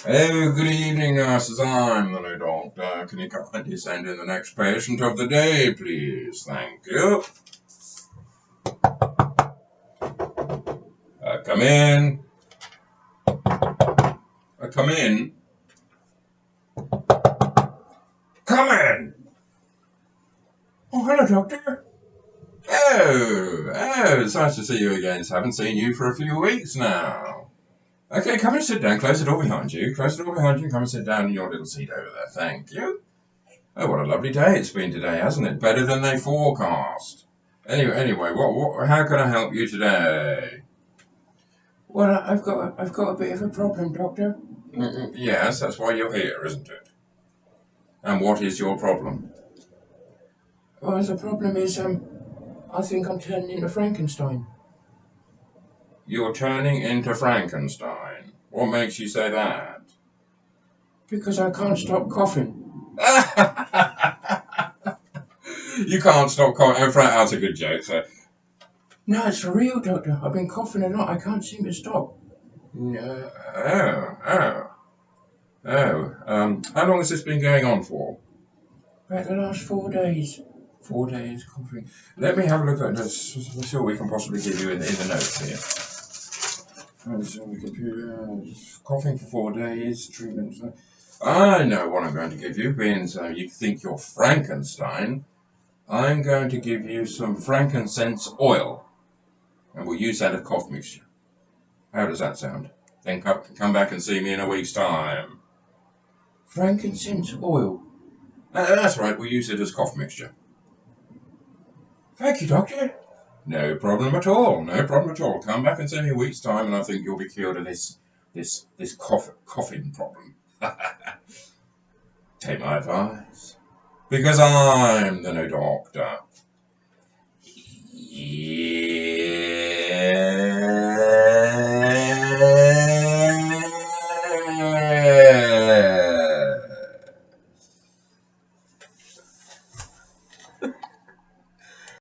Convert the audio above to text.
Oh, good evening, nurses. I'm the new doctor. Can you kindly send in the next patient of the day, please? Thank you. Come in. Come in. Come in. Oh, hello, doctor. It's nice to see you again. Haven't seen you for a few weeks now. Okay, come and sit down. Close the door behind you. Close the door behind you. Come and sit down in your little seat over there. Thank you. Oh, what a lovely day it's been today, hasn't it? Better than they forecast. Anyway, how can I help you today? Well, I've got a bit of a problem, Doctor. Yes, that's why you're here, isn't it? And what is your problem? Well, the problem is, I think I'm turning into Frankenstein. You're turning into Frankenstein. What makes you say that? Because I can't stop coughing. You can't stop coughing. Oh, that's a good joke, sir. No, it's for real, Doctor. I've been coughing a lot. I can't seem to stop. No. How long has this been going on for? About the last 4 days. 4 days coughing. Let me have a look at this. See what we can possibly give you in the notes here. So the computer, coughing for 4 days, treatment. I know what I'm going to give you, being so you think you're Frankenstein. I'm going to give you some frankincense oil, and we'll use that as cough mixture. How does that sound? Then come back and see me in a week's time. Frankincense oil? That's right, we'll use it as cough mixture. Thank you, Doctor. No problem at all, no problem at all. Come back and see me in a week's time, and I think you'll be cured of this coughing problem. Take my advice. Because I'm the new doctor. Yeah.